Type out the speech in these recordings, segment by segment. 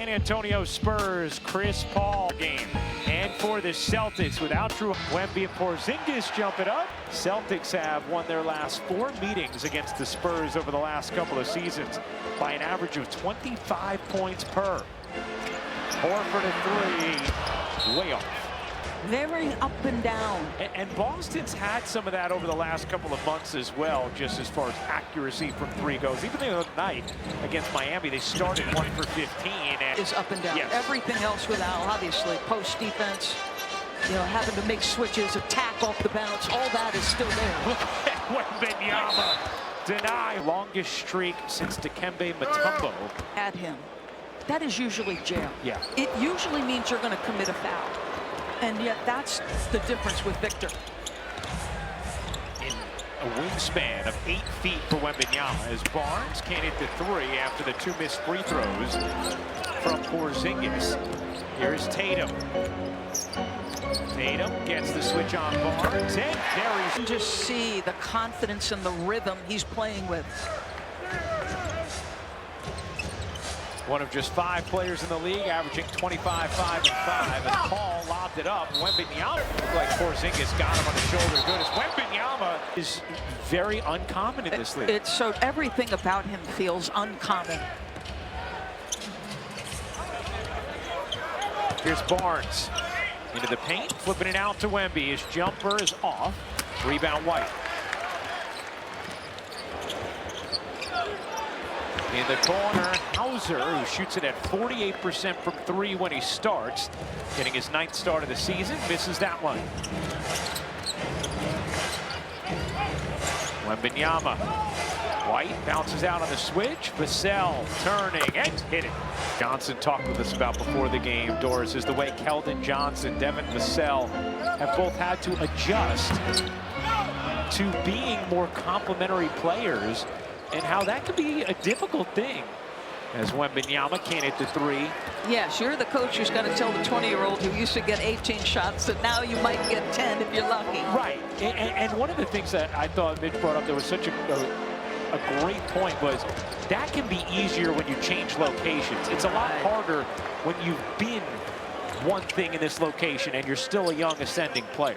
San Antonio Spurs Chris Paul game. And for the Celtics, without Drew Wemby and Porzingis jumping up, Celtics have won their last 4 meetings against the Spurs over the last couple of seasons by an average of 25 points per. Horford at 3, way off. Very up and down. And Boston's had some of that over the last couple of months as well, just as far as accuracy from 3 goes. Even the other night against Miami, they started 1 for 15. And is up and down. Yes. Everything else with Al, obviously, post defense, you know, having to make switches, attack off the bounce, all that is still there. Look at Wembanyama deny. Longest streak since Dikembe Mutombo. At him. That is usually jail. Yeah. It usually means you're going to commit a foul. And yet that's the difference with Victor. In a wingspan of 8 feet for Wembanyama, as Barnes can't hit the 3 after the 2 missed free throws from Porzingis. Here's Tatum. Tatum gets the switch on Barnes, and there You can just see the confidence and the rhythm he's playing with. One of just 5 players in the league, averaging 25, 5, and 5. As Paul lobbed it up, Wembanyama looked like Porzingis got him on the shoulder. Good as Wembanyama is very uncommon in this league. So everything about him feels uncommon. Here's Barnes into the paint, flipping it out to Wemby. His jumper is off. Rebound White. In the corner, Hauser, who shoots it at 48% from 3 when he starts, getting his 9th start of the season, misses that one. Wembanyama. White bounces out on the switch. Vassell turning and hit it. Johnson talked with us about before the game, Doris, is the way Keldon Johnson, Devin Vassell have both had to adjust to being more complementary players, and how that could be a difficult thing as Wembanyama can't hit the 3. Yes, you're the coach who's got to tell the 20-year-old who used to get 18 shots that now you might get 10 if you're lucky. Right, and one of the things that I thought Mitch brought up that was such a great point was that can be easier when you change locations. It's a lot harder when you've been one thing in this location and you're still a young ascending player.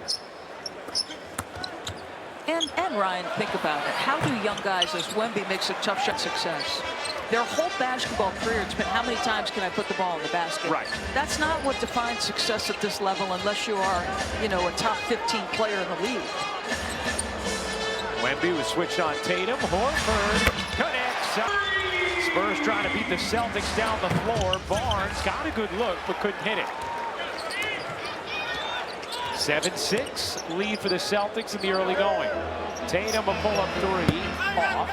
And Ryan, think about it. How do young guys, as Wemby makes a tough shot success, their whole basketball career, it's been how many times can I put the ball in the basket? Right. That's not what defines success at this level unless you are, you know, a top 15 player in the league. Wemby was switched on Tatum. Horford connects. Spurs trying to beat the Celtics down the floor. Barnes got a good look but couldn't hit it. 7-6 lead for the Celtics in the early going. Tatum a pull-up 3 off.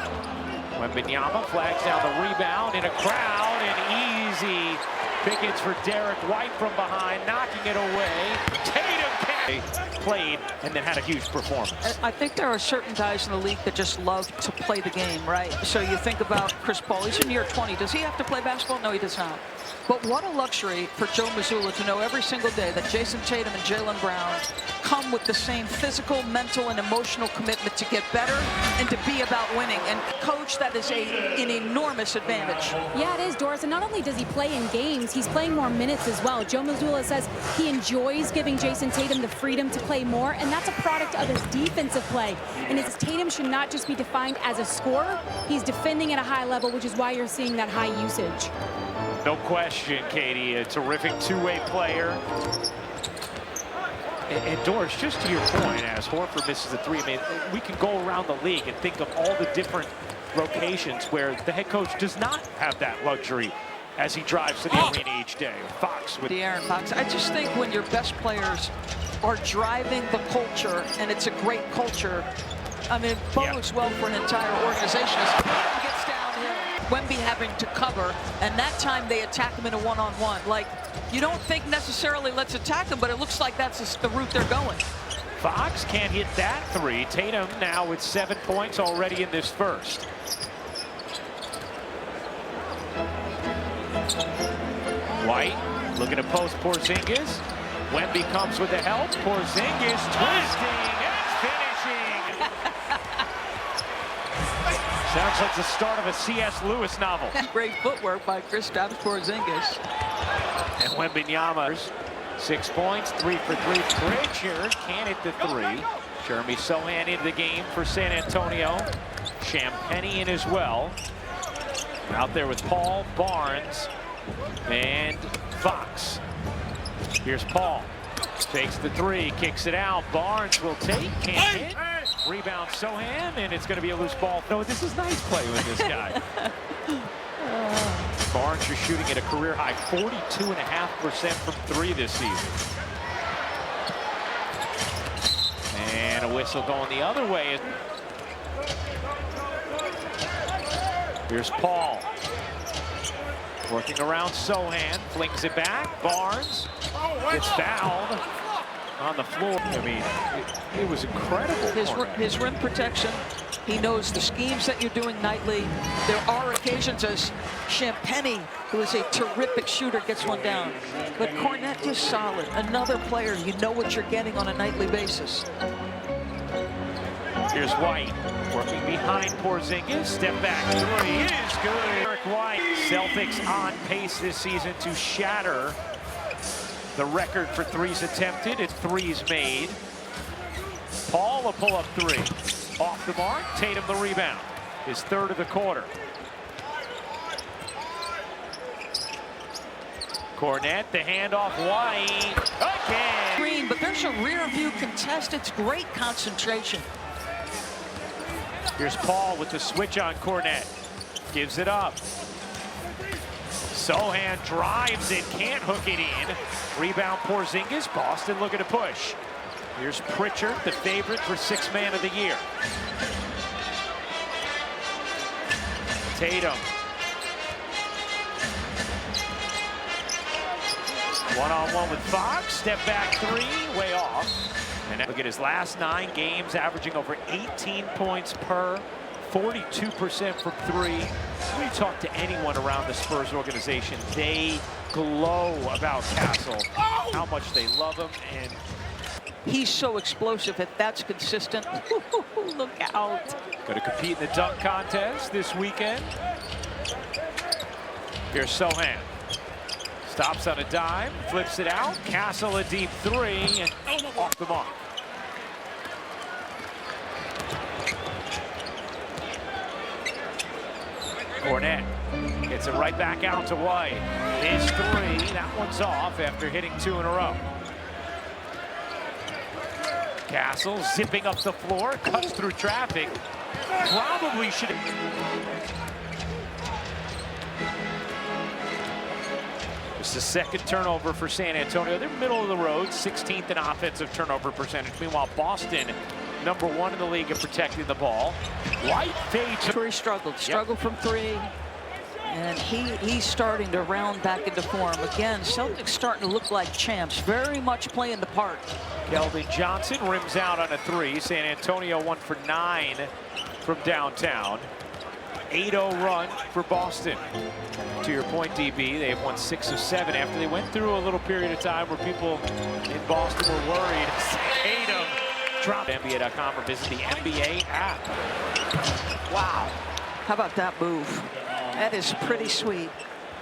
Wembanyama flags down the rebound in a crowd, and easy pickets for Derek White from behind, knocking it away. Tatum played and then had a huge performance. I think there are certain guys in the league that just love to play the game, right? So you think about Chris Paul. He's in year 20. Does he have to play basketball? No, he does not. But what a luxury for Joe Mazzulla to know every single day that Jason Tatum and Jaylen Brown come with the same physical, mental, and emotional commitment to get better and to be about winning. And coach, that is an enormous advantage. Yeah, it is, Doris. And not only does he play in games, he's playing more minutes as well. Joe Mazzulla says he enjoys giving Jason Tatum the freedom to play more, and that's a product of his defensive play. And his Tatum should not just be defined as a scorer. He's defending at a high level, which is why you're seeing that high usage. No question, Katie, a terrific two-way player. And Doris, just to your point, as Horford misses the 3, I mean, we can go around the league and think of all the different locations where the head coach does not have that luxury as he drives to the arena each day. Fox with De'Aaron Fox. I just think when your best players are driving the culture, and it's a great culture, I mean, it bodes well for an entire organization. As he gets downhill, Wemby having to cover, and that time they attack him in a one-on-one. Like, you don't think necessarily let's attack him, but it looks like that's the route they're going. Fox can't hit that 3. Tatum now with 7 points already in this first. White looking to post Porzingis. Wemby comes with the help. Porzingis twisting and finishing. Sounds like the start of a C.S. Lewis novel. Great footwork by Kristaps Porzingis. And Wembanyama, 6 points, 3 for 3. Pritchard can't hit the 3. Jeremy Sohan into the game for San Antonio. Champagnie in as well. Out there with Paul, Barnes, and Fox. Here's Paul. Takes the 3, kicks it out. Barnes will take, can't hit. Rebound Sohan, and it's going to be a loose ball. No, this is nice play with this guy. Barnes is shooting at a career high 42.5% from 3 this season. And a whistle going the other way. Here's Paul. Working around Sohan, flings it back. Barnes gets fouled on the floor. I mean, it was incredible. His rim protection. He knows the schemes that you're doing nightly. There are occasions as Champagnie, who is a terrific shooter, gets one down. But Cornette is solid. Another player, you know what you're getting on a nightly basis. Here's White working behind Porzingis. Step back 3 is good. Eric White. Celtics on pace this season to shatter the record for 3s attempted. It's 3s made. Paul a pull-up 3. Off the mark. Tatum the rebound. His 3rd of the quarter. Cornette, the handoff, White again. Green, but there's a rear view contest. It's great concentration. Here's Paul with the switch on Cornette. Gives it up. Sohan drives it, can't hook it in. Rebound Porzingis. Boston looking to push. Here's Pritchard, the favorite for 6th man of the year. Tatum. One-on-one with Fox. Step back 3, way off. And look at his last 9 games, averaging over 18 points per, 42% from 3. When you talk to anyone around the Spurs organization, they glow about Castle, how much they love him. And he's so explosive. If that's consistent, look out. Going to compete in the dunk contest this weekend. Here's Sohan. Stops on a dime, flips it out. Castle a deep 3, and off the mark. Cornette gets it right back out to White. His 3, that one's off after hitting 2 in a row. Castle zipping up the floor, cuts through traffic. Probably should have. It's the 2nd turnover for San Antonio. They're middle of the road, 16th in offensive turnover percentage. Meanwhile, Boston, number 1 in the league at protecting the ball. White fades. He struggled from 3. And he's starting to round back into form. Again, Celtics starting to look like champs, very much playing the part. Keldon Johnson rims out on a 3. San Antonio 1 for 9 from downtown. 8-0 run for Boston. To your point, DB, they have won 6 of 7 after they went through a little period of time where people in Boston were worried. Tatum dropped. NBA.com or visit the NBA app. Wow. How about that move? That is pretty sweet.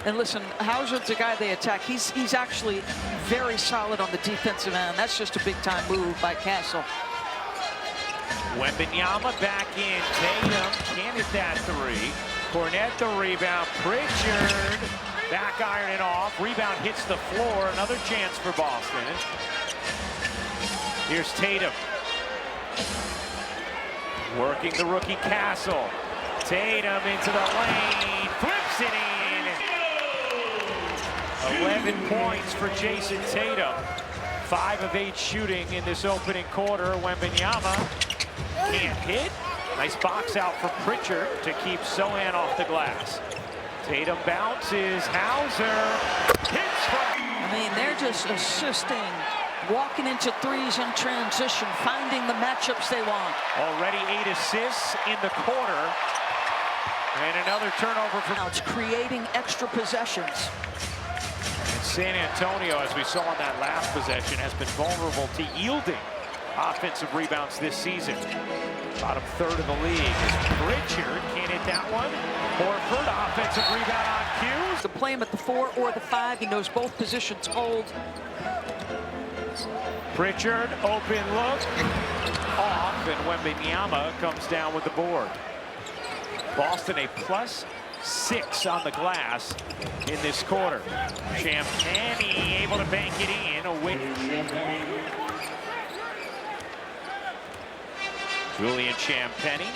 And listen, Hauser's the guy they attack. He's actually very solid on the defensive end. That's just a big-time move by Castle. Wembanyama back in. Tatum can't hit that 3. Cornette the rebound. Pritchard back ironing off. Rebound hits the floor. Another chance for Boston. Here's Tatum. Working the rookie Castle. Tatum into the lane. Flips it in. 11 points for Jason Tatum. 5 of 8 shooting in this opening quarter. Wembanyama can't hit. Nice box out for Pritchard to keep Sohan off the glass. Tatum bounces. Hauser hits from. I mean, they're just assisting, walking into 3s in transition, finding the matchups they want. Already 8 assists in the quarter. And another turnover for. Now it's creating extra possessions. And San Antonio, as we saw in that last possession, has been vulnerable to yielding offensive rebounds this season. Bottom third of the league is Pritchard. Can't hit that one. Horford, offensive rebound on cue. To play him at the 4 or the 5. He knows both positions hold. Pritchard, open look. Off, and Wembanyama comes down with the board. Boston a +6 on the glass in this quarter. Champagnie able to bank it in. A win. Julian Champagnie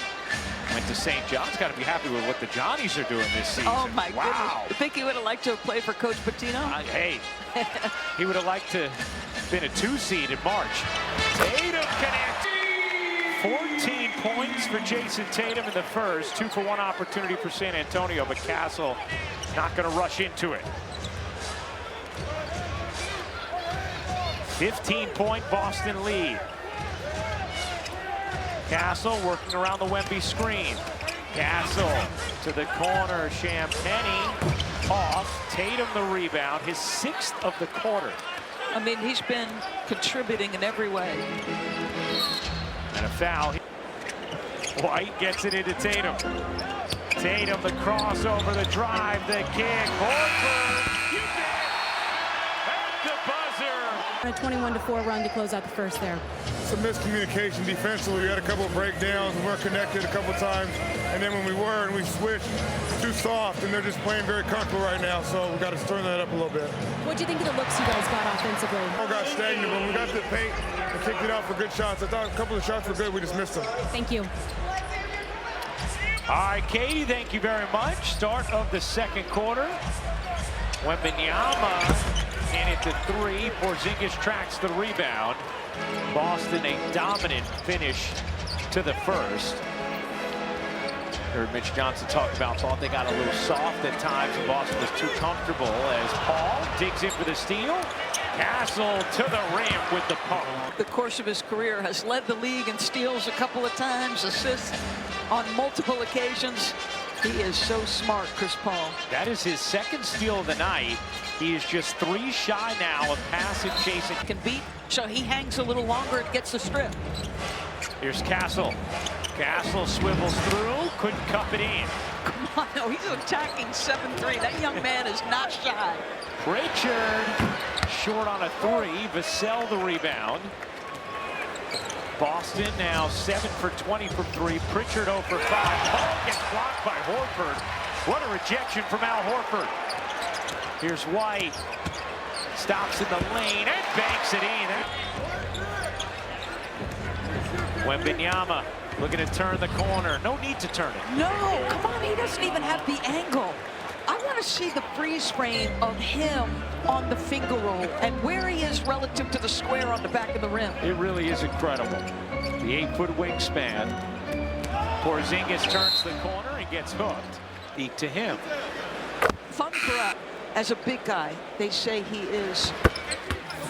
went to St. John's. Got to be happy with what the Johnnies are doing this season. Oh my wow. goodness. You think he would have liked to have played for Coach Pitino? Hey, he would have liked to have been a 2 seed in March. Tatum connects. 14 points for Jason Tatum in the first. 2-for-1 opportunity for San Antonio, but Castle not going to rush into it. 15-point Boston lead. Castle working around the Wemby screen. Castle to the corner. Champagnie off. Tatum the rebound. His 6th of the quarter. I mean, he's been contributing in every way. And a foul. White gets it into Tatum. Tatum, the crossover, the drive, the kick. Horford, you did it! At the buzzer. A 21-4 run to close out the first there. Some miscommunication defensively. We had a couple of breakdowns. We weren't connected a couple of times. And then when we were and we switched, too soft, and they're just playing very comfortable right now. So we got to turn that up a little bit. What do you think of the looks you guys got offensively? We got stagnant. When we got to the paint and kicked it out for good shots, I thought a couple of shots were good. We just missed them. Thank you. All right, Katie, thank you very much. Start of the second quarter. Wembanyama in at the 3. Porzingis tracks the rebound. Boston a dominant finish to the first. Heard Mitch Johnson talk about thought they got a little soft at times and Boston was too comfortable as Paul digs in for the steal. Castle to the rim with the pump. The course of his career has led the league in steals a couple of times, assists on multiple occasions. He is so smart, Chris Paul. That is his 2nd steal of the night. He is just 3 shy now of passing chasing. Can beat, so he hangs a little longer and gets the strip. Here's Castle. Castle swivels through, couldn't cup it in. Come on, no, he's attacking 7-3. That young man is not shy. Pritchard short on a 3. Vassell the rebound. Boston now 7 for 20 from 3. Pritchard 0 for 5. Paul gets blocked by Horford. What a rejection from Al Horford. Here's White. Stops in the lane and banks it in. Wembanyama looking to turn the corner. No need to turn it. No, come on, he doesn't even have the angle. I want to see the freeze frame of him on the finger roll and where he is relative to the square on the back of the rim. It really is incredible. The 8-foot wingspan. Porzingis turns the corner and gets hooked. Deep to him. Fun for us. As a big guy, they say he is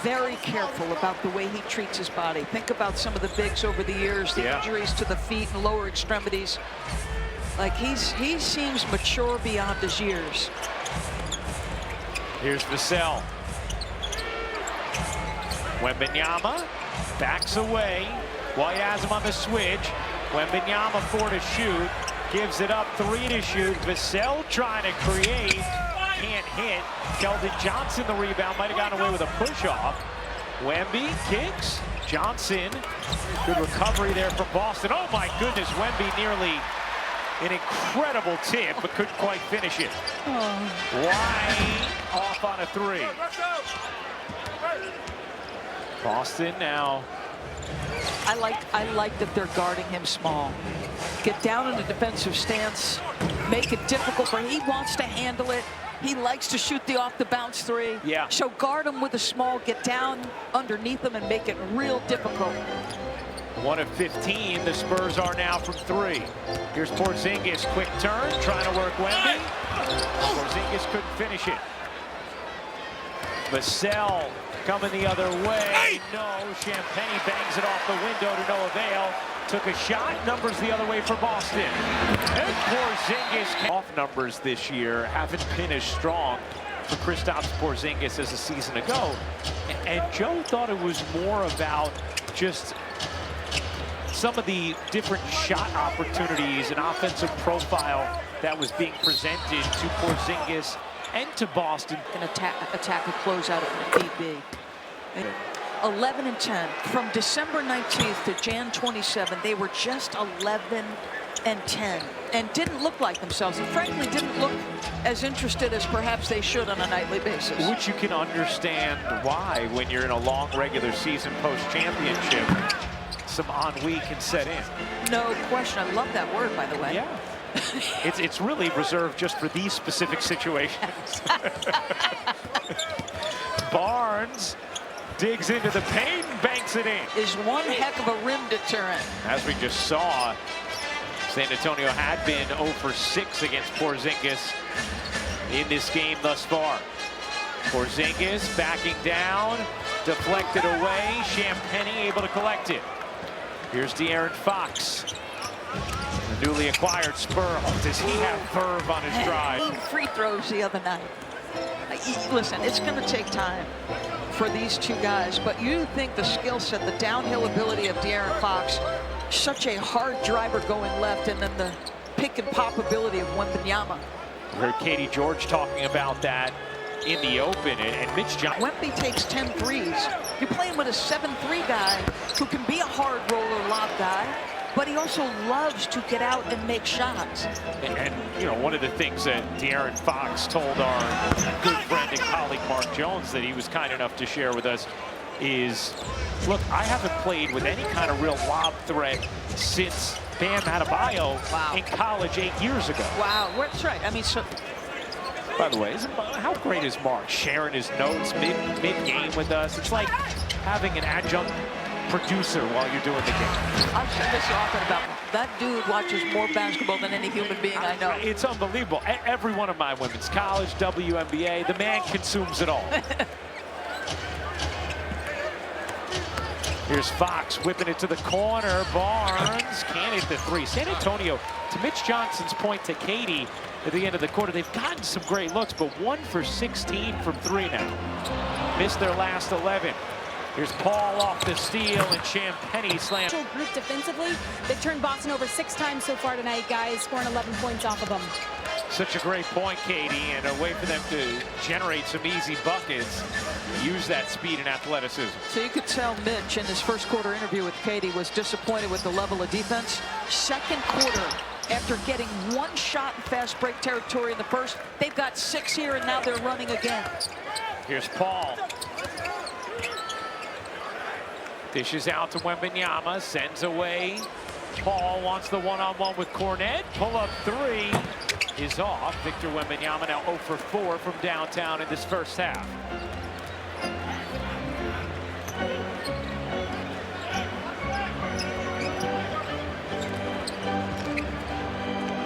very careful about the way he treats his body. Think about some of the bigs over the years, the injuries to the feet and lower extremities. Like he seems mature beyond his years. Here's Vassell. Wembanyama backs away. White has him on the switch. Wembanyama 4 to shoot. Gives it up, 3 to shoot. Vassell trying to create. Can't hit. Keldon Johnson the rebound. Might have gotten away with a push-off. Wemby kicks. Johnson. Good recovery there from Boston. Oh my goodness, Wemby nearly an incredible tip, but couldn't quite finish it. White off on a 3. Boston now. I like that they're guarding him small. Get down in a defensive stance. Make it difficult for him. He wants to handle it. He likes to shoot the off-the-bounce 3. Yeah. So guard him with a small, get down underneath him and make it real difficult. 1 of 15, the Spurs are now from 3. Here's Porzingis, quick turn, trying to work Wemby. Porzingis couldn't finish it. Vassell coming the other way. No, Champagnie bangs it off the window to no avail. Took a shot, numbers the other way for Boston. And Porzingis off numbers this year haven't been as strong for Kristaps Porzingis as a season ago. And Joe thought it was more about just some of the different shot opportunities and offensive profile that was being presented to Porzingis and to Boston. An attack a closeout if need be. 11 and 10 from December 19th to Jan 27. They were just 11 and 10 and didn't look like themselves, and frankly didn't look as interested as perhaps they should on a nightly basis. Which you can understand why when you're in a long regular season post-championship, some ennui can set in. No question. I love that word, by the way. Yeah. It's really reserved just for these specific situations. Barnes digs into the paint and banks it in. Is one heck of a rim deterrent. As we just saw, San Antonio had been 0 for 6 against Porzingis in this game thus far. Porzingis backing down, deflected away. Champagnie able to collect it. Here's De'Aaron Fox. The newly acquired Spur. Does he have verve on his drive? Free throws the other night. Listen, it's going to take time for these two guys, but you think the skill set, the downhill ability of De'Aaron Fox, such a hard driver going left, and then the pick and pop ability of Wembanyama. We heard Katie George talking about that in the open, and Mitch Johnson. Wemby takes 10 threes. You're playing with a 7'3" guy who can be a hard roller lob guy, but he also loves to get out and make shots. And you know, one of the things that De'Aaron Fox told our good friend and colleague Mark Jones that he was kind enough to share with us is, look, I haven't played with any kind of real lob threat since Bam Adebayo in college 8 years ago. Wow, that's right. I mean, so. By the way, how great is Mark sharing his notes mid-game with us? It's like having an adjunct producer while you're doing the game. I've said this often about that dude watches more basketball than any human being I know. It's unbelievable. Every one of my women's college, WNBA, the man consumes it all. Here's Fox whipping it to the corner. Barnes can't hit the three. San Antonio, to Mitch Johnson's point to Katie at the end of the quarter, they've gotten some great looks, but 1 for 16 from 3 now. Missed their last 11. Here's Paul off the steal, and Champagnie slam. Group defensively, they've turned Boston over 6 times so far tonight, guys, scoring 11 points off of them. Such a great point, Katie, and a way for them to generate some easy buckets. Use that speed and athleticism. So you could tell Mitch in his first quarter interview with Katie was disappointed with the level of defense. Second quarter, after getting 1 shot in fast break territory in the first, they've got 6 here, and now they're running again. Here's Paul. Dishes out to Wembanyama, sends away. Paul wants the one-on-one with Cornet. Pull-up 3 is off. Victor Wembanyama now 0 for 4 from downtown in this first half.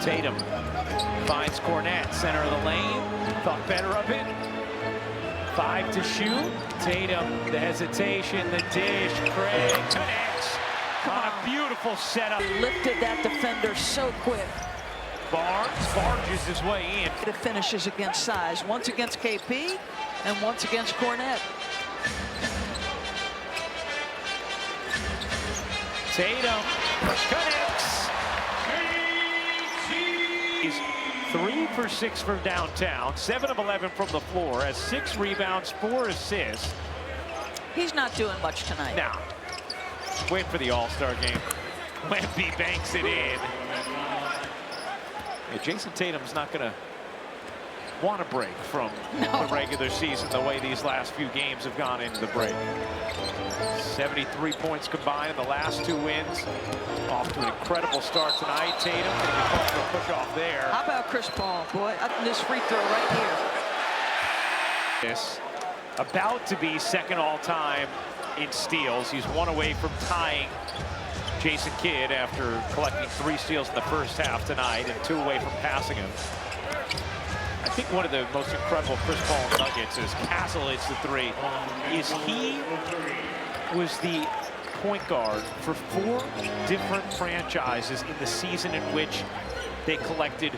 Tatum finds Cornet, center of the lane. Thought better of it. 5 to shoot. Tatum, the hesitation, the dish. Craig connects on a beautiful setup. Lifted that defender so quick. Barnes barges his way in. It finishes against size. Once against KP and once against Cornet. Tatum connects. He's 3 for 6 from downtown, 7 of 11 from the floor, has 6 rebounds, 4 assists. He's not doing much tonight. Now, wait for the All-Star game. Wemby banks it in. Yeah, Jason Tatum's not going to want to break from the regular season the way these last few games have gone into the break. 73 points combined in the last 2 wins. Off to an incredible start tonight. Tatum going to be called for a push off there. How about Chris Paul? Boy, this free throw right here. This about to be second all-time in steals. He's 1 away from tying Jason Kidd after collecting 3 steals in the first half tonight and 2 away from passing him. I think one of the most incredible Chris Paul nuggets is Castle hits the 3. Is he was the point guard for 4 different franchises in the season in which they collected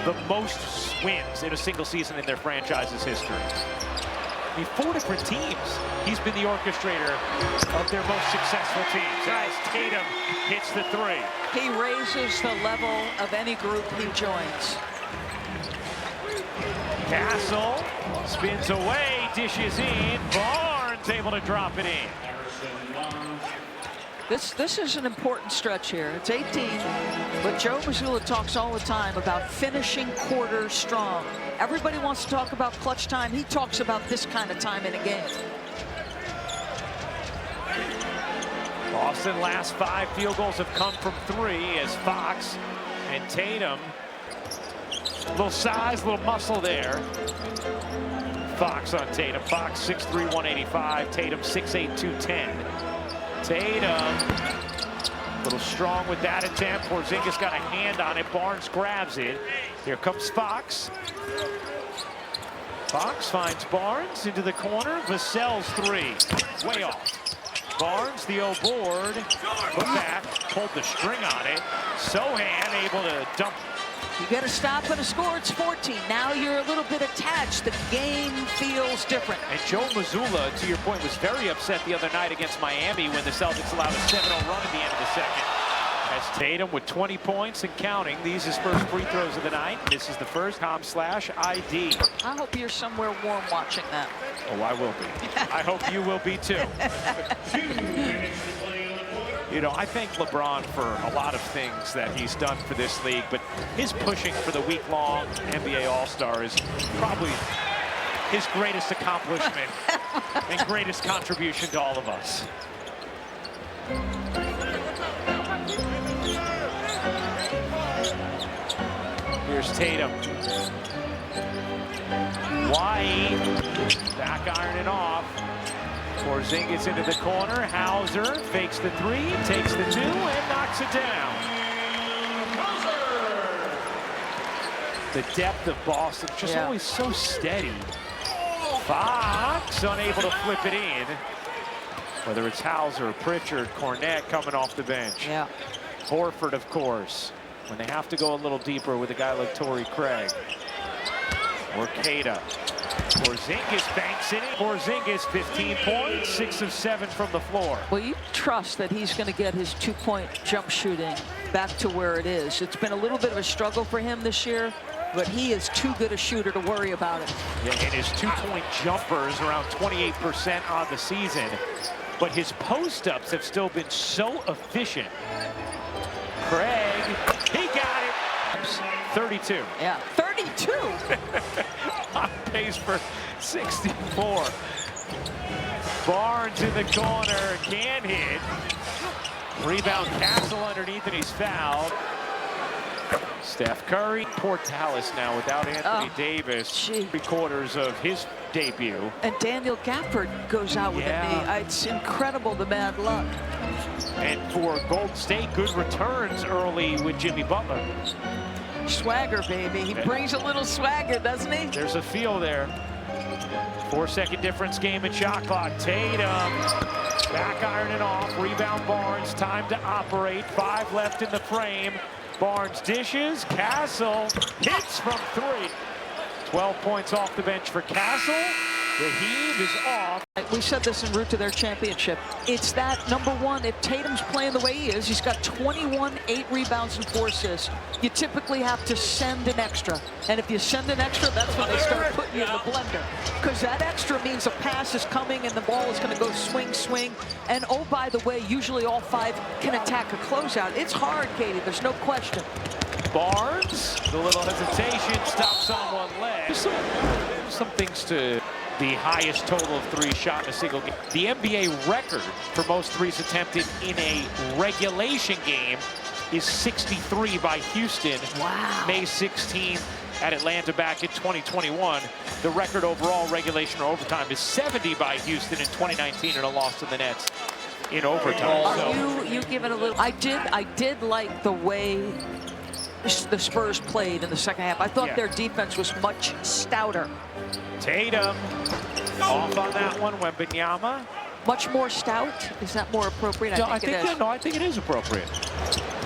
the most wins in a single season in their franchise's history. I mean, 4 different teams. He's been the orchestrator of their most successful teams. As Tatum hits the 3. He raises the level of any group he joins. Castle spins away, dishes in. Barnes able to drop it in. This is an important stretch here. It's 18, but Joe Mazzulla talks all the time about finishing quarters strong. Everybody wants to talk about clutch time. He talks about this kind of time in a game. Boston last 5 field goals have come from 3 as Fox and Tatum. A little size, a little muscle there. Fox on Tatum. Fox 6'3", 185. Tatum 6'8", 210. Tatum, a little strong with that attempt. Porzingis got a hand on it. Barnes grabs it. Here comes Fox. Fox finds Barnes into the corner. Vassell's 3, way off. Barnes, the O board, put back, pulled the string on it. Sohan able to dump. You get a stop and a score, it's 14. Now you're a little bit attached. The game feels different. And Joe Mazzulla, to your point, was very upset the other night against Miami when the Celtics allowed a 7-0 run at the end of the second. As Tatum with 20 points and counting. These his first free throws of the night. This is the first com/ID. I hope you're somewhere warm watching that. Oh, I will be. I hope you will be too. You know, I thank LeBron for a lot of things that he's done for this league, but his pushing for the week-long NBA All-Star is probably his greatest accomplishment and greatest contribution to all of us. Here's Tatum. White, back ironing off. Porzingis into the corner. Hauser fakes the 3, takes the 2, and knocks it down. The depth of Boston, just always so steady. Fox unable to flip it in. Whether it's Hauser, Pritchard, Cornette coming off the bench. Yeah. Horford, of course, when they have to go a little deeper with a guy like Torrey Craig. Or Queta. Porzingis banks it in. Porzingis 15 points, 6 of 7 from the floor. Well, you trust that he's going to get his 2-point jump shooting back to where it is. It's been a little bit of a struggle for him this year, but he is too good a shooter to worry about it. Yeah, and his 2-point jumper is around 28% on the season, but his post-ups have still been so efficient. Craig, he got it. 32. Yeah, 32. On pace for 64. Barnes in the corner, can hit. Rebound, Castle underneath, and he's fouled. Steph Curry, Portales now without Anthony Davis. 3/4 of his debut. And Daniel Gafford goes out with a knee. It's incredible, the bad luck. And for Golden State, good returns early with Jimmy Butler. Swagger, baby. He brings a little swagger, doesn't he? There's a feel there. 4-second difference game in shot clock. Tatum back ironing off. Rebound Barnes. Time to operate. 5 left in the frame. Barnes dishes. Castle hits from 3. 12 points off the bench for Castle. The heave is off. We said this en route to their championship. It's that number one, if Tatum's playing the way he is, he's got 21, 8 rebounds and 4 assists. You typically have to send an extra. And if you send an extra, that's when they start putting you in the blender. Because that extra means a pass is coming and the ball is going to go swing, swing. And oh, by the way, usually all 5 can attack a closeout. It's hard, Katie, there's no question. Barnes, the little hesitation, stops on one leg. Some things to the highest total of 3 shot in a single game. The NBA record for most 3s attempted in a regulation game is 63 by Houston. Wow. May 16th at Atlanta back in 2021. The record overall, regulation or overtime, is 70 by Houston in 2019 and a loss to the Nets in overtime. Are you give it a little? I did like the way the Spurs played in the second half. I thought their defense was much stouter. Tatum off on that one. Wembanyama. Much more stout? Is that more appropriate? I think it is appropriate.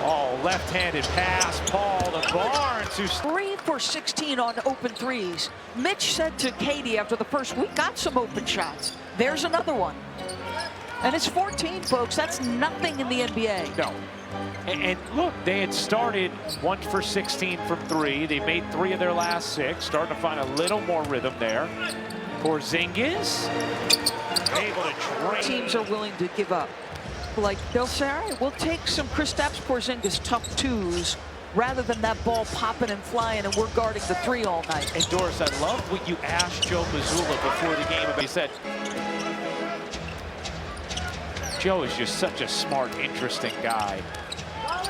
Oh, left-handed pass, Paul to Barnes, who's 3 for 16 on open threes. Mitch said to Katie after the first, we got some open shots. There's another one. And it's 14, folks. That's nothing in the NBA. no. And look, they had started 1 for 16 from 3. They made 3 of their last 6, starting to find a little more rhythm there. Porzingis, able to drain. Teams are willing to give up. Like, they'll say, all right, we'll take some Kristaps Porzingis tough twos rather than that ball popping and flying and we're guarding the 3 all night. And Doris, I love what you asked Joe Mazzulla before the game. He said, Joe is just such a smart, interesting guy.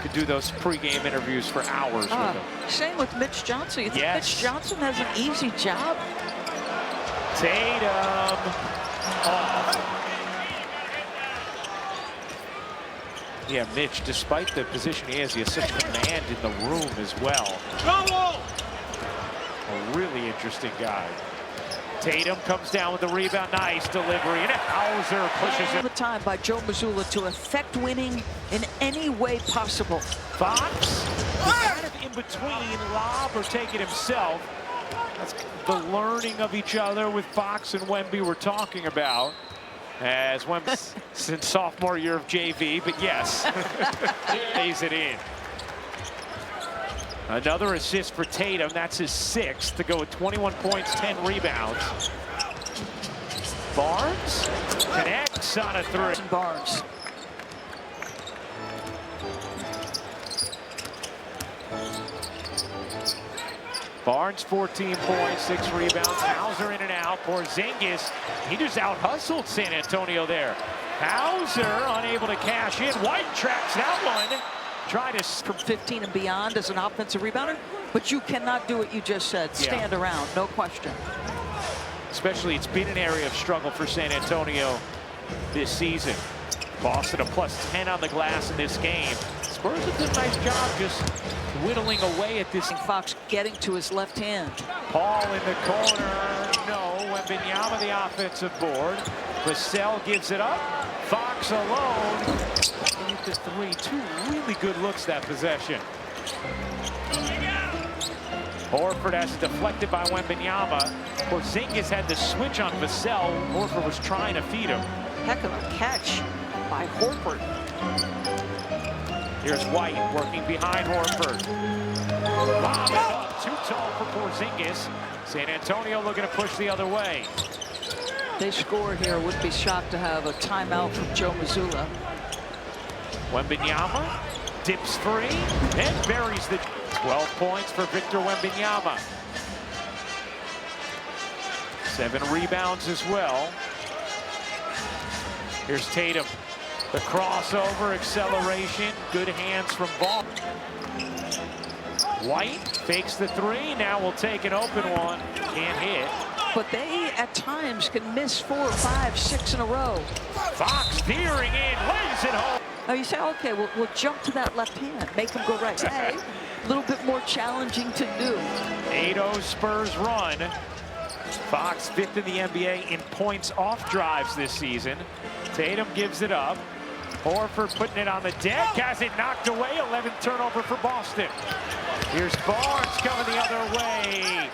Could do those pregame interviews for hours with him. Same with Mitch Johnson. You think Yes. Mitch Johnson has an easy job? Tatum. Oh. Yeah, Mitch, despite the position he has such command in the room as well. A really interesting guy. Tatum comes down with the rebound. Nice delivery. And Hauser pushes All it. the time by Joe Mazzulla to affect winning in any way possible. Fox, kind of in between, lob or take it himself. That's the learning of each other with Fox and Wemby we're talking about. As Wemby since sophomore year of JV, but yes, pays it in. Another assist for Tatum. That's his 6th to go with 21 points, 10 rebounds. Barnes connects on a 3. Barnes. Barnes 14 points, 6 rebounds. Hauser in and out. Porzingis, he just out-hustled San Antonio there. Hauser unable to cash in. White tracks that one. Try to From 15 and beyond as an offensive rebounder, but you cannot do what you just said. Stand around, no question. especially it's been an area of struggle for San Antonio this season. Boston a +10 on the glass in this game. Spurs have done a nice job just whittling away at this. Fox getting to his left hand. Paul in the corner. No. Wembanyama the offensive board. Vassell gives it up. Fox alone. With the 3. 2 really good looks that possession. Horford has it deflected by Wembanyama. Porzingis had the switch on Vassell. Horford was trying to feed him. Heck of a catch by Horford. Here's White working behind Horford. Lob it up, too tall for Porzingis. San Antonio looking to push the other way. They score here. Would be shocked to have a timeout from Joe Mazzulla. Wembanyama dips free and buries the 12 points for Victor Wembanyama. 7 rebounds as well. Here's Tatum. The crossover, acceleration, good hands from Ball. White fakes the 3, now will take an open one, can't hit. But they, at times, can miss 4, 5, 6 in a row. Fox veering in, lays it home. Now you say, okay, we'll jump to that left hand, make him go right. Hey, a little bit more challenging to do. 8-0 Spurs run. Fox 5th in the NBA in points off drives this season. Tatum gives it up. Horford putting it on the deck, has it knocked away. 11th turnover for Boston. Here's Barnes coming the other way.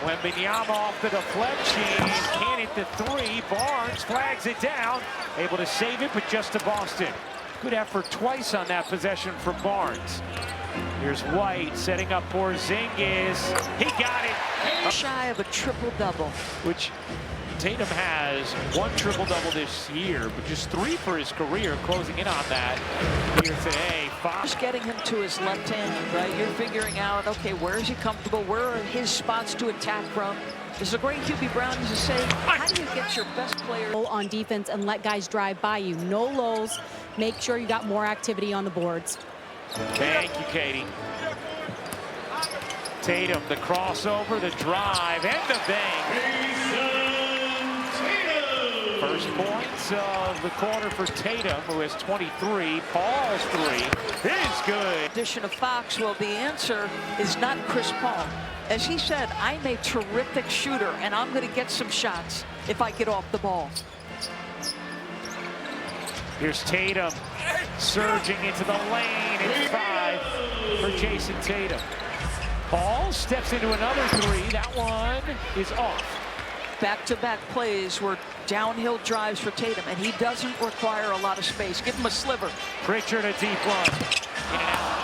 Wembanyama off the deflection, can't hit the 3. Barnes flags it down, able to save it, but just to Boston. Good effort twice on that possession from Barnes. Here's White setting up Porzingis. He got it. Shy of a triple-double. Which Tatum has 1 triple-double this year, but just 3 for his career, closing in on that here today. Fox Just getting him to his left hand, right? You're figuring out, okay, where is he comfortable? Where are his spots to attack from? This is a great Hubie Brown used to say, how do you get your best player on defense and let guys drive by you? No lulls. Make sure you got more activity on the boards. Thank you, Katie. Tatum, the crossover, the drive, and the bang. First points of the quarter for Tatum, who has 23. Paul's 3 is good. addition of Fox? Well, the answer is not Chris Paul. As he said, I'm a terrific shooter, and I'm going to get some shots if I get off the ball. Here's Tatum surging into the lane. It's 5 for Jason Tatum. Paul steps into another 3. That one is off. Back-to-back plays were downhill drives for Tatum, and he doesn't require a lot of space. Give him a sliver. Pritchard a deep run. In and out.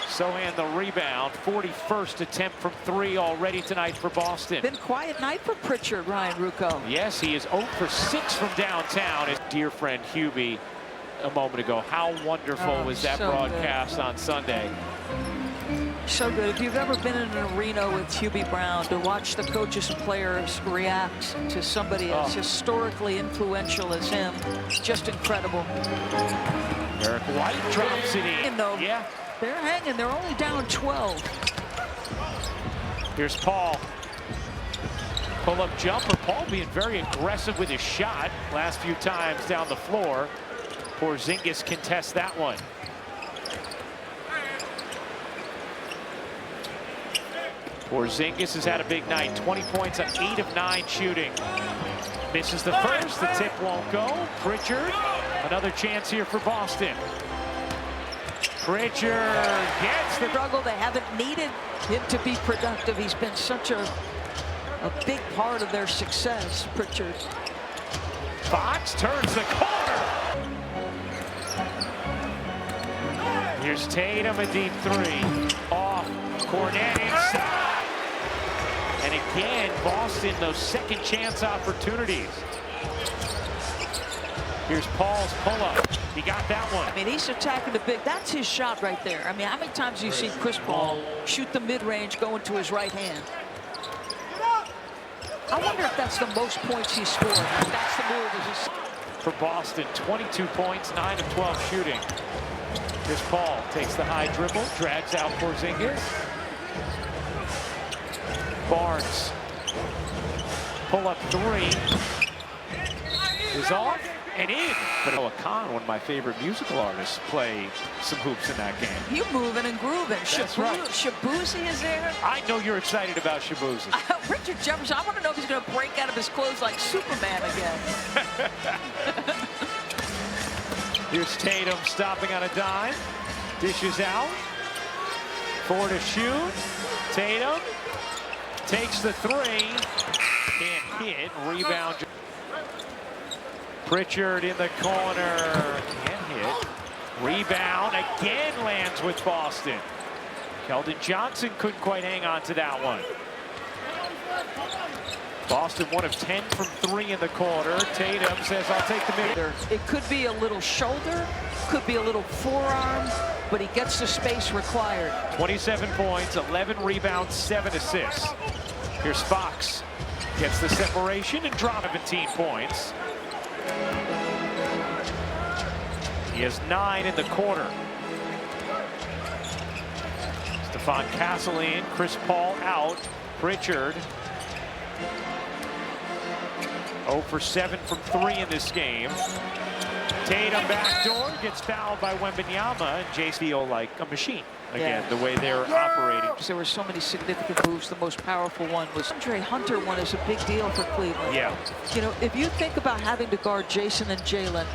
Sohan the rebound. 41st attempt from 3 already tonight for Boston. Been quiet night for Pritchard, Ryan Rucco. Yes, he is 0 for 6 from downtown. His dear friend Hubie a moment ago. How wonderful was that so broadcast on Sunday? So good. If you've ever been in an arena with Hubie Brown, to watch the coaches and players react to somebody as historically influential as him, it's just incredible. Eric White drops it in. Yeah. They're hanging. They're only down 12. Here's Paul. Pull-up jumper. Paul being very aggressive with his shot last few times down the floor. Porzingis contests that one. Porzingis has had a big night. 20 points on 8 of 9 shooting. Misses the first. The tip won't go. Pritchard. Another chance here for Boston. Pritchard gets the struggle. They haven't needed him to be productive. He's been such a big part of their success, Pritchard. Fox turns the corner. Here's Tatum, a deep 3. Off. Cornet inside. And again, Boston, those second chance opportunities. Here's Paul's pull-up. He got that one. I mean, he's attacking the big. That's his shot right there. I mean, how many times do you see Chris Paul shoot the mid-range going to his right hand? I wonder if that's the most points he scored. If that's the move. For Boston, 22 points, 9 of 12 shooting. Here's Paul, takes the high dribble, drags out Porzingis. Barnes, pull-up 3, is off and in. But Noah Khan, one of my favorite musical artists, play some hoops in that game. You moving and grooving. That's right. Shabuzi is there. I know you're excited about Shabuzi. Richard Jefferson, I want to know if he's going to break out of his clothes like Superman again. Here's Tatum stopping on a dime. Dishes out. 4 to shoot. Tatum takes the 3. Can't hit. Rebound. Pritchard in the corner. Can't hit. Rebound again lands with Boston. Keldon Johnson couldn't quite hang on to that one. Boston 1 of 10 from 3 in the quarter. Tatum says, I'll take the mid. It could be a little shoulder, could be a little forearm, but he gets the space required. 27 points, 11 rebounds, 7 assists. Here's Fox. Gets the separation and drops 17 points. He has 9 in the quarter. Stephon Castle in, Chris Paul out, Pritchard 0 for 7 from 3 in this game. Tatum backdoor, gets fouled by Wembanyama, and Jace feel like a machine again, the way they're operating. There were so many significant moves. The most powerful one was Andre Hunter one is a big deal for Cleveland. Yeah. You know, if you think about having to guard Jason and Jalen,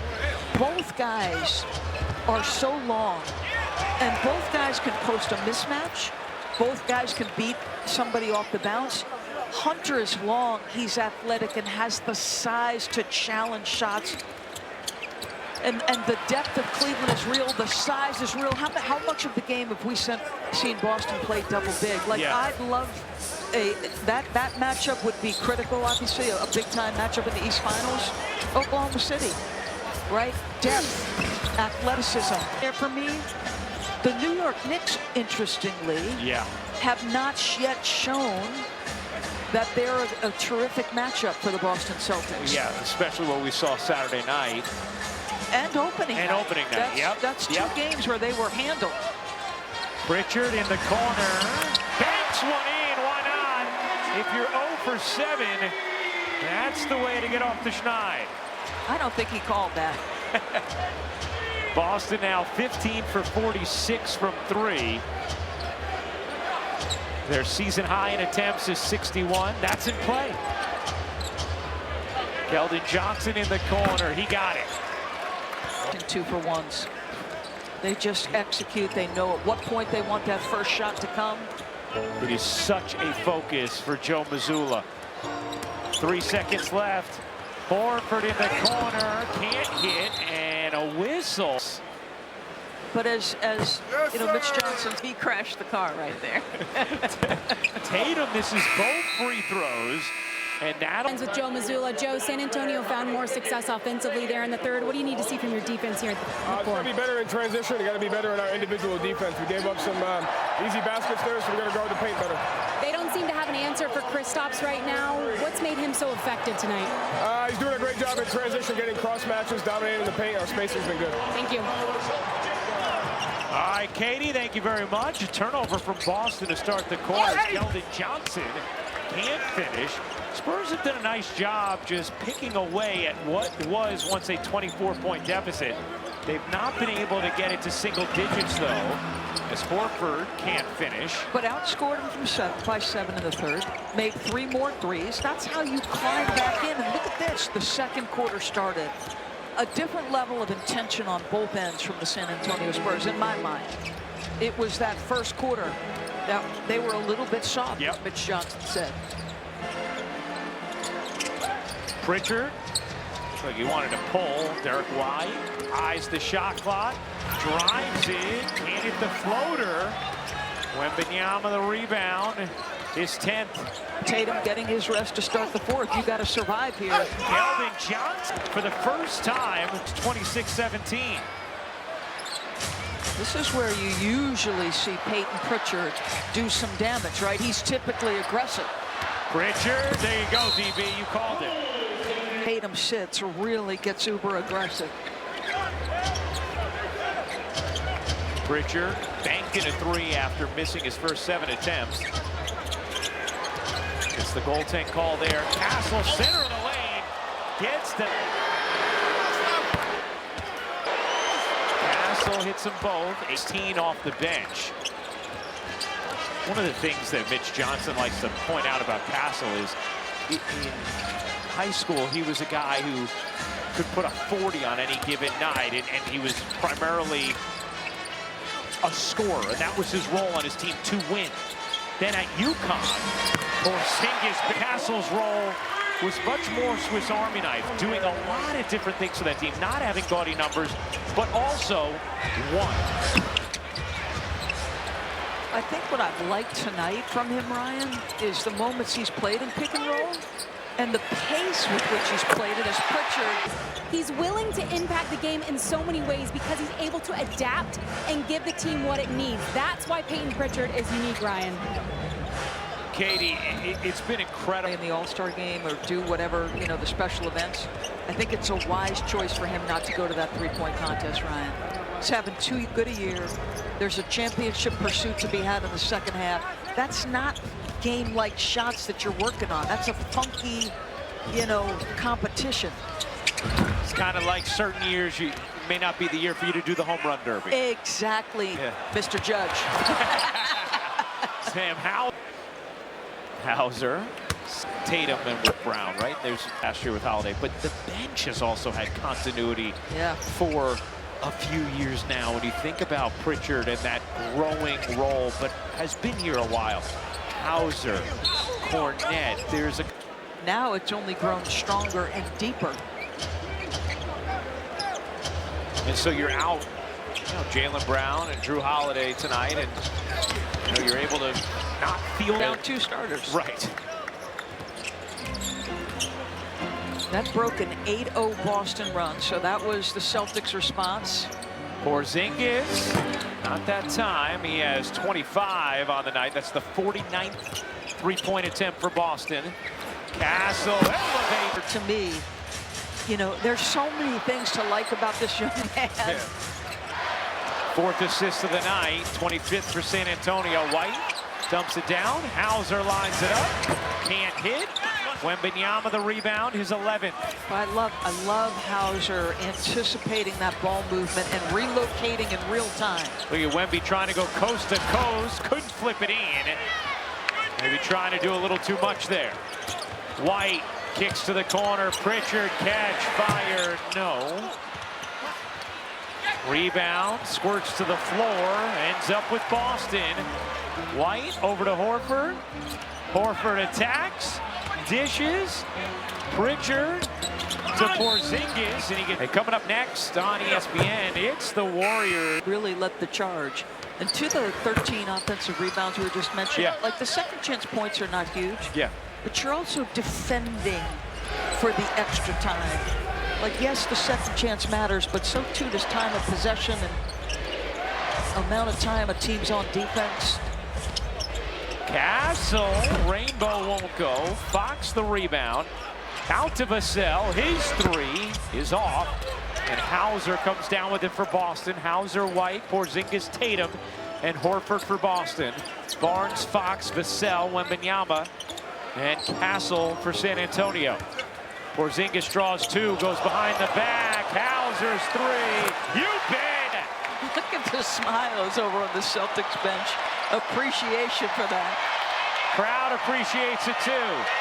both guys are so long, and both guys can post a mismatch. Both guys can beat somebody off the bounce. Hunter is long, he's athletic, and has the size to challenge shots. And the depth of Cleveland is real. The size is real. How much of the game have we seen Boston play double big? Like, I'd love that matchup would be critical, obviously, a big-time matchup in the East Finals. Oklahoma City, right? Depth, athleticism. There for me, the New York Knicks, interestingly, have not yet shown that they're a terrific matchup for the Boston Celtics. Yeah, especially what we saw Saturday night. And opening night. That's two games where they were handled. Pritchard in the corner. Banks one in, why not? If you're 0 for 7, that's the way to get off the schneid. I don't think he called that. Boston now 15 for 46 from 3. Their season high in attempts is 61. That's in play. Keldon Johnson in the corner. He got it. 2-for-1s. They just execute. They know at what point they want that first shot to come. It is such a focus for Joe Mazzulla. 3 seconds left. Horford in the corner, can't hit, and a whistle. But as you know, Mitch Johnson, he crashed the car right there. Tatum misses both free throws, and that Ends with Joe Mazzulla. Joe, San Antonio found more success offensively there in the third. What do you need to see from your defense here? It's got to be better in transition. We got to be better in our individual defense. We gave up some easy baskets there, so we got to guard the paint better. They don't seem to have an answer for Kristaps right now. What's made him so effective tonight? He's doing a great job in transition, getting cross matches, dominating the paint. Our spacing's been good. Thank you. All right, Katie, thank you very much. A turnover from Boston to start the quarter. Keldon Johnson can't finish. Spurs have done a nice job just picking away at what was once a 24-point deficit. They've not been able to get it to single digits, though, as Horford can't finish. But outscored him by 7 in the third. Made 3 more threes. That's how you climb back in. And look at this. The second quarter started. A different level of intention on both ends from the San Antonio Spurs, in my mind. It was that first quarter that they were a little bit soft, as Mitch Johnson said. Pritchard, like he wanted to pull. Derek White eyes the shot clock, drives it, can't hit the floater. Wembanyama the rebound, his 10th. Tatum getting his rest to start the fourth. You got to survive here. Keldon Johnson for the first time. It's 26-17. This is where you usually see Peyton Pritchard do some damage, right? He's typically aggressive. Pritchard, there you go, DB, you called it. Tatum sits, really gets uber aggressive. Pritchard banked in a 3 after missing his first 7 attempts. It's the goaltend call there. Castle, center of the lane, gets the... Castle hits them both. 18 off the bench. One of the things that Mitch Johnson likes to point out about Castle is in high school, he was a guy who could put a 40 on any given night, and he was primarily a scorer, and that was his role on his team to win. Then at UConn, Porzingis, Castle's role was much more Swiss Army knife, doing a lot of different things for that team, not having gaudy numbers, but also won. I think what I've liked tonight from him, Ryan, is the moments he's played in pick and roll and the pace with which he's played it as Pritchard. He's willing to impact the game in so many ways because he's able to adapt and give the team what it needs. That's why Peyton Pritchard is unique, Ryan. Katie, it's been incredible. In the All-Star game or do whatever, you know, the special events, I think it's a wise choice for him not to go to that three-point contest, Ryan. He's having too good a year. There's a championship pursuit to be had in the second half. That's not game-like shots that you're working on. That's a funky, you know, competition. It's kind of like certain years, it may not be the year for you to do the home run derby. Exactly, Mr. Judge. Sam Hauser, Tatum, and with Brown, right? There's last year with Holiday, but the bench has also had continuity for a few years now. When you think about Pritchard and that growing role, but has been here a while. Hauser, Cornette, there's a... Now it's only grown stronger and deeper. And so you're out, you know, Jaylen Brown and Drew Holiday tonight, and you know, you're able to not feel down 2 starters. Right. That broke an 8-0 Boston run, so that was the Celtics' response. Porzingis, not that time. He has 25 on the night. That's the 49th three-point attempt for Boston. Castle elevator. To me, you know, there's so many things to like about this young man. 4th assist of the night, 25th for San Antonio. White dumps it down. Hauser lines it up. Can't hit. Wembanyama the rebound, his 11th. I love Hauser anticipating that ball movement and relocating in real time. Look at Wemby trying to go coast to coast. Couldn't flip it in. Maybe trying to do a little too much there. White kicks to the corner. Pritchard catch, fire, no. Rebound, squirts to the floor, ends up with Boston. White over to Horford. Horford attacks, dishes. Pritchard to Porzingis, and coming up next on ESPN, it's the Warriors. Really led the charge. And to the 13 offensive rebounds we were just mentioning, like the second chance points are not huge, but you're also defending for the extra time. Like, yes, the second chance matters, but so too does time of possession and amount of time a team's on defense. Castle, Rainbow won't go. Fox the rebound. Out to Vassell, his three is off, and Hauser comes down with it for Boston. Hauser, White, Porzingis, Tatum, and Horford for Boston. Barnes, Fox, Vassell, Wembanyama, and Castle for San Antonio. Porzingis draws two, goes behind the back. Hauser's three. You bet! Look at the smiles over on the Celtics bench. Appreciation for that. Crowd appreciates it too.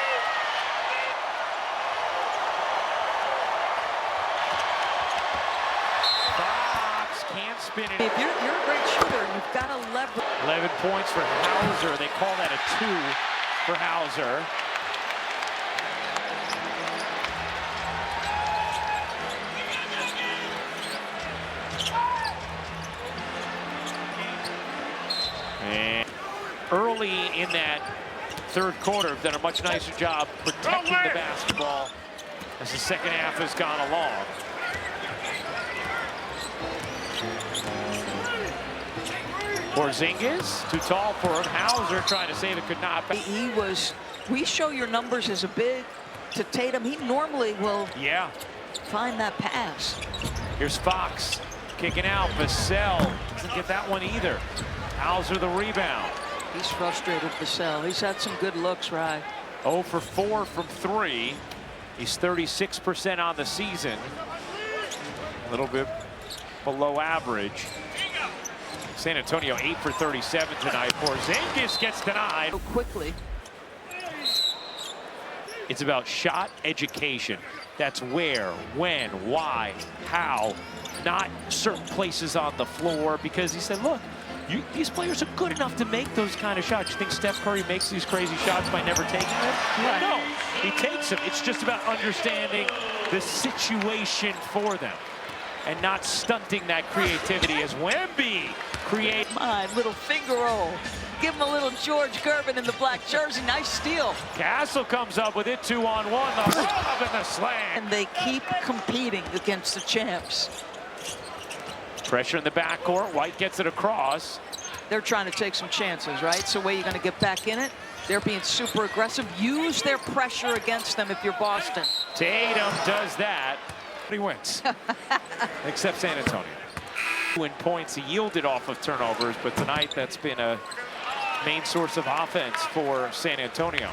Can't spin it. If you're a great shooter, you've got to leverage. 11 points for Hauser. They call that a 2 for Hauser. And early in that third quarter, have done a much nicer job protecting the basketball as the second half has gone along. Porzingis, too tall for him. Hauser trying to save it, could not. We show your numbers as a big to Tatum. He normally will find that pass. Here's Fox kicking out. Vassell doesn't get that one either. Hauser the rebound. He's frustrated, Vassell. He's had some good looks, right? 0 for 4 from 3. He's 36% on the season. A little bit below average. San Antonio 8 for 37 tonight. Porzingis gets denied. So quickly. It's about shot education. That's where, when, why, how, not certain places on the floor. Because he said, look, these players are good enough to make those kind of shots. You think Steph Curry makes these crazy shots by never taking them? Right. No, he takes them. It's just about understanding the situation for them and not stunting that creativity as Wemby create. My little finger roll. Give him a little George Gervin in the black jersey. Nice steal. Castle comes up with it 2-on-1. The lob and the slam. And they keep competing against the champs. Pressure in the backcourt. White gets it across. They're trying to take some chances, right? So where you're going to get back in it. They're being super aggressive. Use their pressure against them if you're Boston. Tatum does that. He wins. Except San Antonio. In points he yielded off of turnovers, but tonight that's been a main source of offense for San Antonio.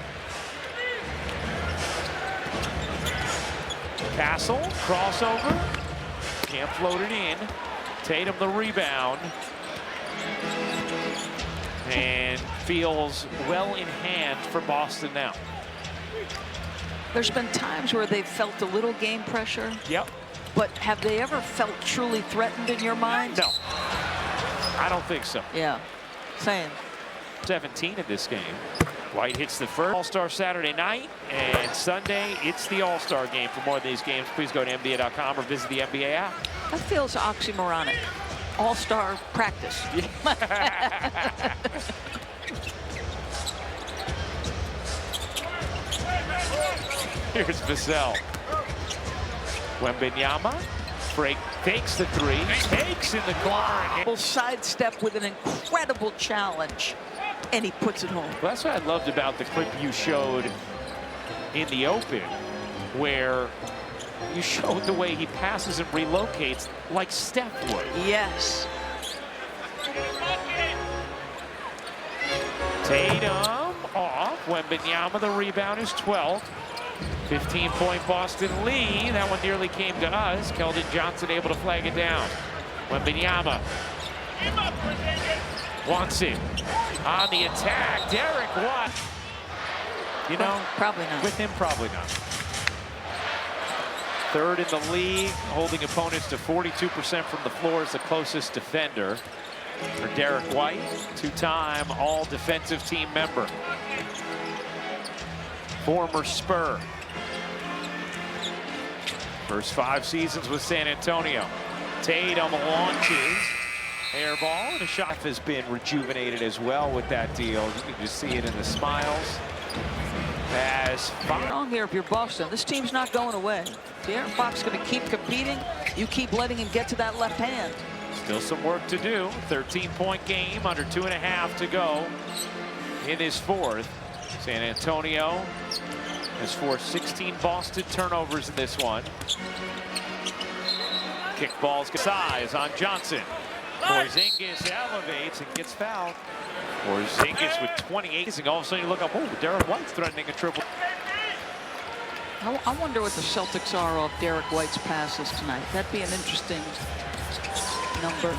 Castle, crossover. Can't float it in. Tatum the rebound. And feels well in hand for Boston now. There's been times where they've felt a little game pressure. Yep. But have they ever felt truly threatened in your mind? No. I don't think so. Yeah. Same. 17 in this game. White hits the first. All-Star Saturday night, and Sunday, it's the All-Star game. For more of these games, please go to NBA.com or visit the NBA app. That feels oxymoronic. All-Star practice. Here's Vassell. Wembanyama fakes the three, takes in the corner. Sidestep with an incredible challenge, and he puts it home. Well, that's what I loved about the clip you showed in the open, where you showed the way he passes and relocates like Steph would. Yes. Tatum off. Wembanyama, the rebound is 12. 15-point Boston lead. That one nearly came to us. Keldon Johnson able to flag it down. Wembanyama wants it on the attack. Derek Watt. You know, probably not. With him, probably not. Third in the league, holding opponents to 42% from the floor as the closest defender. For Derek White, two-time all-defensive team member. Former Spur. First 5 seasons with San Antonio. Tatum launches. Air ball, and the shot has been rejuvenated as well with that deal. You can just see it in the smiles. As Wrong here if you're Boston. This team's not going away. De'Aaron Fox going to keep competing. You keep letting him get to that left hand. Still some work to do. 13-point game, under 2.5 to go in his fourth. San Antonio has forced 16 Boston turnovers in this one. Kickballs size on Johnson. Porzingis elevates and gets fouled. Porzingis with 28. And all of a sudden you look up, oh, Derek White's threatening a triple. I wonder what the Celtics are off Derek White's passes tonight. That'd be an interesting number.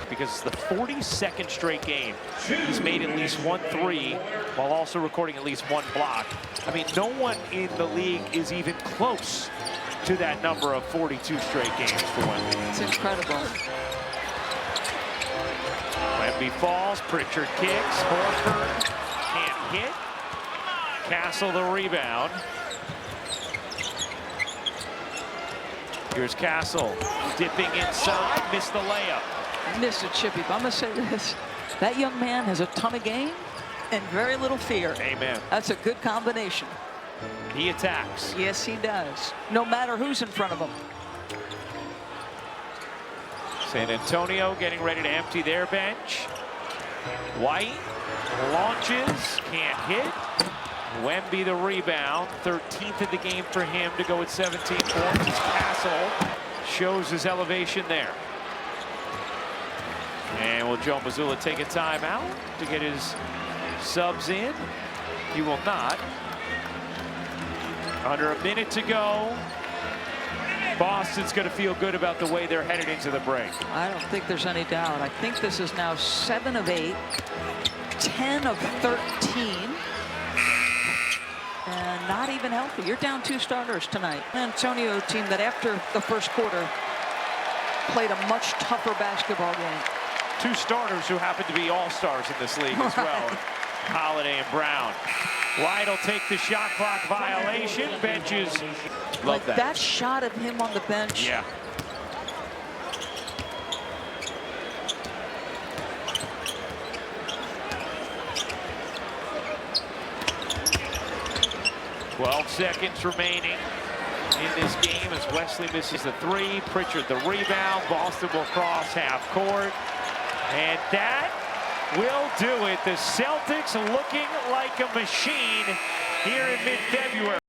Because it's the 42nd straight game. He's made at least 1 3 while also recording at least 1 block. I mean, no one in the league is even close to that number of 42 straight games for Wemby. It's incredible. Wemby falls, Pritchard kicks, Horford can't hit. Castle the rebound. Here's Castle dipping inside, missed the layup. Missed it, Chippy, but I'm going to say this. That young man has a ton of game and very little fear. Amen. That's a good combination. He attacks. Yes, he does. No matter who's in front of him. San Antonio getting ready to empty their bench. White launches, can't hit. Wemby the rebound, 13th of the game for him to go with 17 points. Castle shows his elevation there. And will Joe Mazzulla take a timeout to get his subs in? He will not. Under a minute to go. Boston's going to feel good about the way they're headed into the break. I don't think there's any doubt. I think this is now 7 of 8, 10 of 13. And not even healthy. You're down 2 starters tonight. San Antonio team that after the first quarter played a much tougher basketball game. 2 starters who happen to be all-stars in this league as well. Holiday and Brown. White will take the shot clock violation. Benches. Love that. That shot of him on the bench. Yeah. Twelve seconds remaining in this game as Wesley misses the 3. Pritchard the rebound. Boston will cross half court. And that will do it. The Celtics looking like a machine here in mid-February.